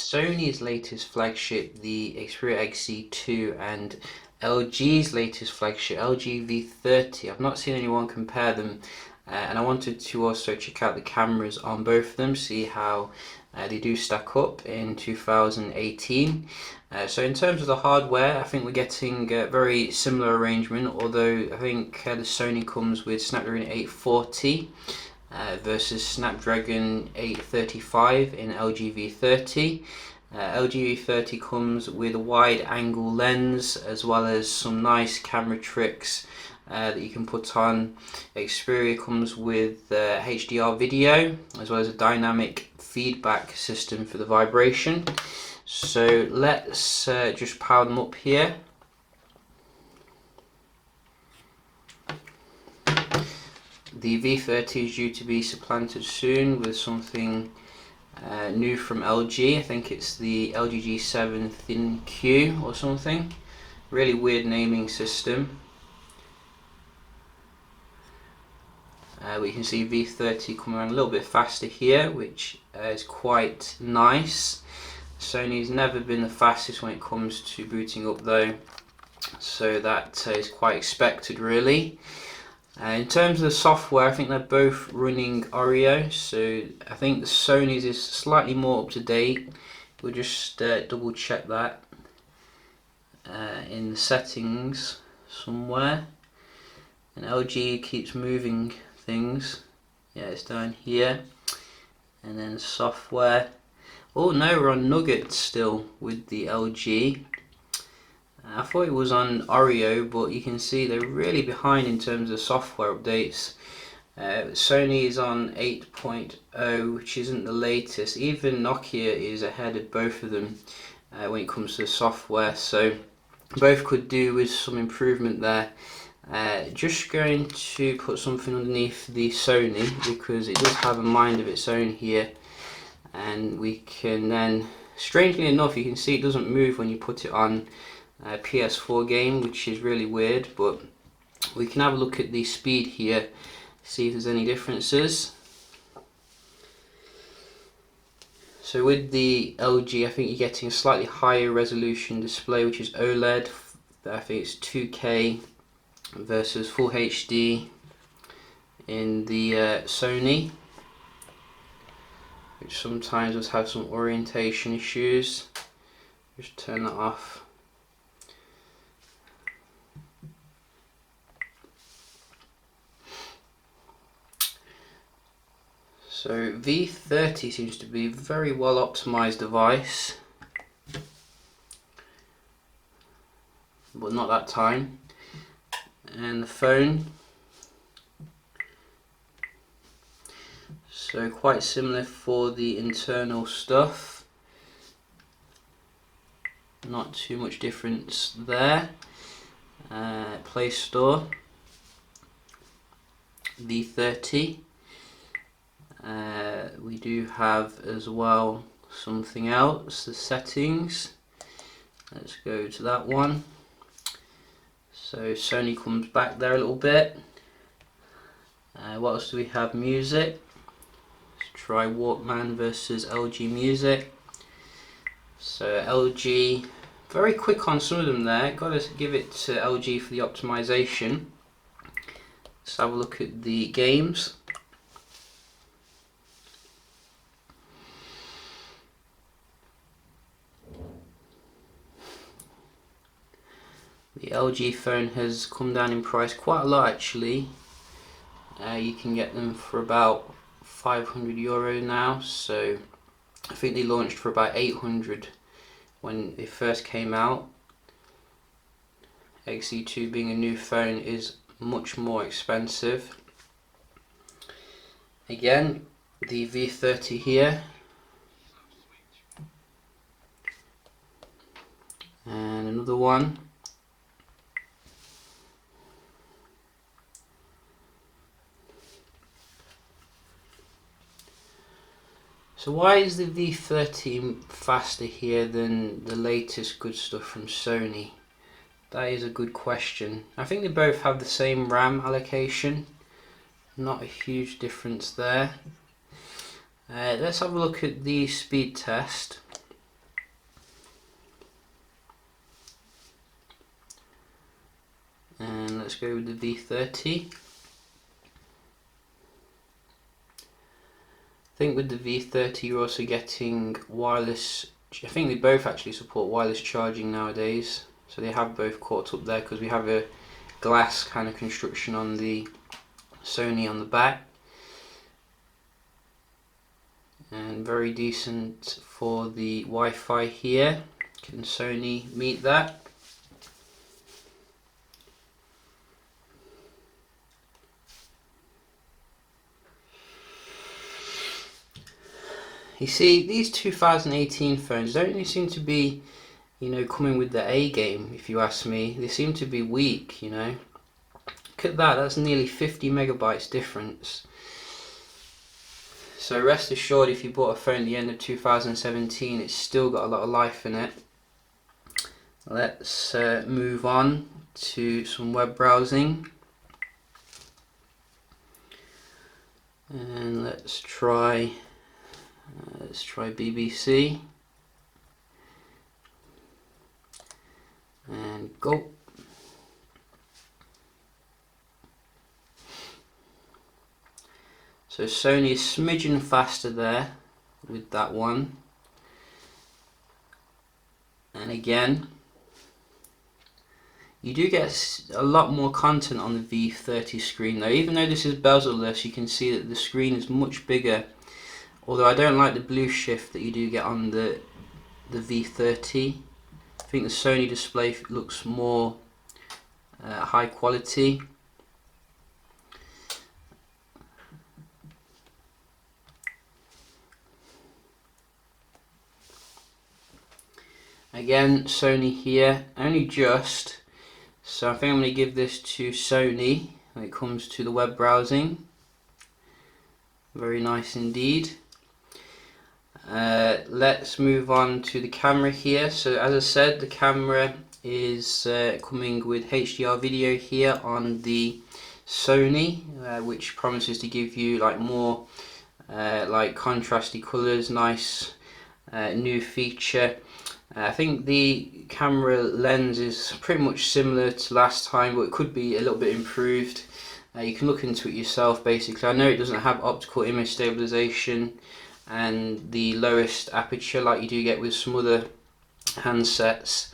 Sony's latest flagship, the Xperia XZ2, and LG's latest flagship, LG V30. I've not seen anyone compare them, and I wanted to also check out the cameras on both of them, see how they do stack up in 2018. So in terms of the hardware, I think we're getting a very similar arrangement, although I think the Sony comes with Snapdragon 840 versus Snapdragon 835 in LG V30. LG V30 comes with a wide angle lens as well as some nice camera tricks that you can put on. Xperia comes with HDR video as well as a dynamic feedback system for the vibration. So let's just power them up here. The V30 is due to be supplanted soon with something new from LG. I think it's the LG G7 Thin Q or something. Really weird naming system. We can see V30 coming around a little bit faster here, which is quite nice. Sony's never been the fastest when it comes to booting up though, so that is quite expected really. In terms of the software, I think they're both running Oreo, so I think the Sony's is slightly more up to date. We'll just double check that in the settings somewhere. And LG keeps moving things. Yeah, it's down here. And then software. Oh no, we're on Nugget still with the LG. I thought it was on Oreo, but you can see they're really behind in terms of software updates. Sony is on 8.0, which isn't the latest. Even Nokia is ahead of both of them when it comes to the software, so both could do with some improvement there. Just going to put something underneath the Sony because it does have a mind of its own here, and we can then, strangely enough, you can see it doesn't move when you put it on PS4 game, which is really weird, but we can have a look at the speed here, see if there's any differences. So with the LG, I think you're getting a slightly higher resolution display, which is OLED. I think it's 2K versus Full HD in the Sony, which sometimes does have some orientation issues. Just turn that off. So V30 seems to be a very well optimized device, but not that time. And the phone, so quite similar for the internal stuff, not too much difference there. Play Store, V30. We do have as well something else, the settings. Let's go to that one. So Sony comes back there a little bit. What else do we have? Music. Let's try Walkman versus LG Music. So LG, very quick on some of them there. Got to give it to LG for the optimization. Let's have a look at the games. The LG phone has come down in price quite a lot actually. You can get them for about €500 now, so I think they launched for about 800 when they first came out. XZ2 being a new phone is much more expensive. Again, the V30 here. And another one. So why is the V30 faster here than the latest good stuff from Sony? That is a good question. I think they both have the same RAM allocation. Not a huge difference there. Let's have a look at the speed test. let's go with the V30. I think with the V30 you're also getting wireless, I think they both actually support wireless charging nowadays, so they have both caught up there, because we have a glass kind of construction on the Sony on the back, and very decent for the Wi-Fi here. Can Sony meet that? You see, these 2018 phones don't really seem to be, you know, coming with the A game, if you ask me. They seem to be weak, you know. Look at that, that's nearly 50 megabytes difference. So rest assured, if you bought a phone at the end of 2017, it's still got a lot of life in it. Let's move on to some web browsing. And let's try BBC. And go. So Sony is smidgen faster there with that one. And again, you do get a lot more content on the V30 screen though. Even though this is bezel-less, you can see that the screen is much bigger. Although I don't like the blue shift that you do get on the V30. I think the Sony display looks more high quality. Again, Sony here, only just. So I think I'm going to give this to Sony when it comes to the web browsing. Very nice indeed. Let's move on to the camera here. So as I said, the camera is coming with HDR video here on the Sony, which promises to give you like more like contrasty colours, nice new feature. I think the camera lens is pretty much similar to last time, but it could be a little bit improved. You can look into it yourself basically. I know it doesn't have optical image stabilization and the lowest aperture like you do get with some other handsets,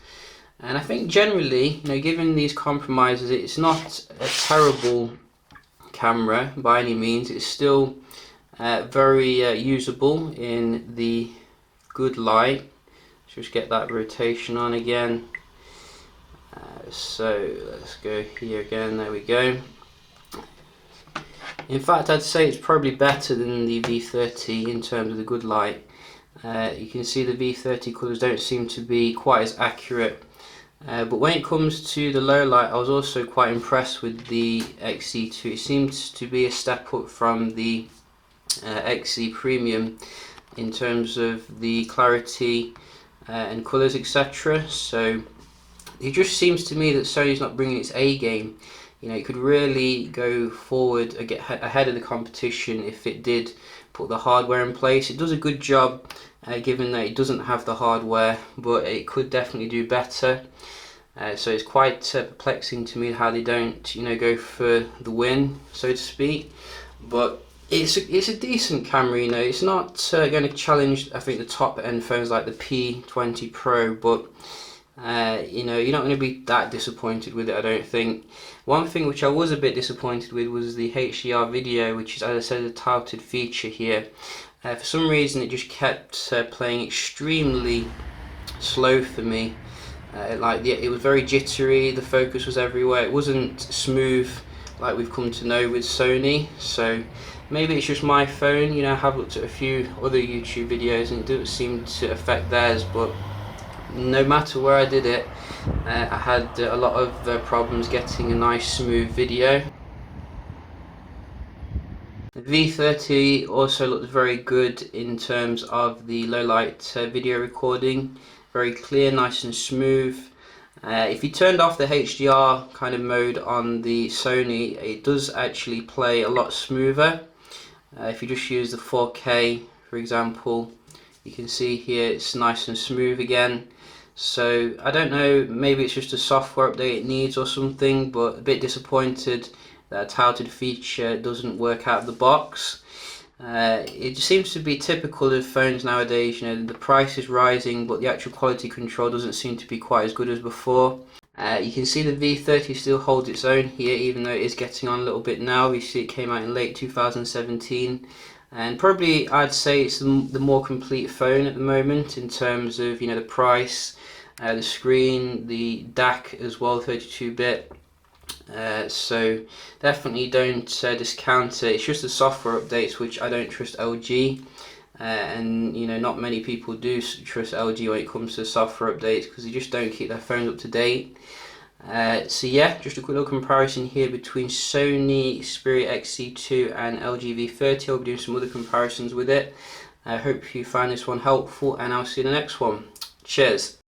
and I think generally, you know, given these compromises, it's not a terrible camera by any means. It's still very usable in the good light. Let's just get that rotation on again. So let's go here again, there we go. In fact, I'd say it's probably better than the V30 in terms of the good light. You can see the V30 colours don't seem to be quite as accurate. But when it comes to the low light, I was also quite impressed with the XZ2. It seems to be a step up from the XZ Premium in terms of the clarity and colours, etc. So it just seems to me that Sony's not bringing its A game. You know, it could really go forward and get ahead of the competition if it did put the hardware in place. It does a good job given that it doesn't have the hardware, but it could definitely do better. So it's quite perplexing to me how they don't, you know, go for the win, so to speak. But it's a decent camera, you know. It's not going to challenge, I think, the top end phones like the P20 Pro, but you know, you're not going to be that disappointed with it, I don't think. One thing which I was a bit disappointed with was the HDR video, which is, as I said, a touted feature here. For some reason it just kept playing extremely slow for me. It was very jittery, the focus was everywhere, it wasn't smooth like we've come to know with Sony. So maybe it's just my phone, you know. I have looked at a few other YouTube videos and it doesn't seem to affect theirs, but no matter where I did it, I had a lot of problems getting a nice smooth video. The V30 also looks very good in terms of the low light video recording. Very clear, nice and smooth. If you turned off the HDR kind of mode on the Sony, it does actually play a lot smoother. If you just use the 4K, for example, you can see here it's nice and smooth again. So I don't know, maybe it's just a software update it needs or something, but a bit disappointed that a touted feature doesn't work out of the box. It seems to be typical of phones nowadays. You know, the price is rising, but the actual quality control doesn't seem to be quite as good as before. You can see the V30 still holds its own here, even though it is getting on a little bit now. You see it came out in late 2017, and probably I'd say it's the more complete phone at the moment in terms of, you know, the price, the screen, the DAC as well, 32-bit. So definitely don't discount it. It's just the software updates which I don't trust LG, and you know, not many people do trust LG when it comes to software updates because they just don't keep their phones up to date. So yeah, just a quick little comparison here between Sony Xperia XZ2 and LG V30. I'll be doing some other comparisons with it. I hope you find this one helpful, and I'll see you in the next one. Cheers.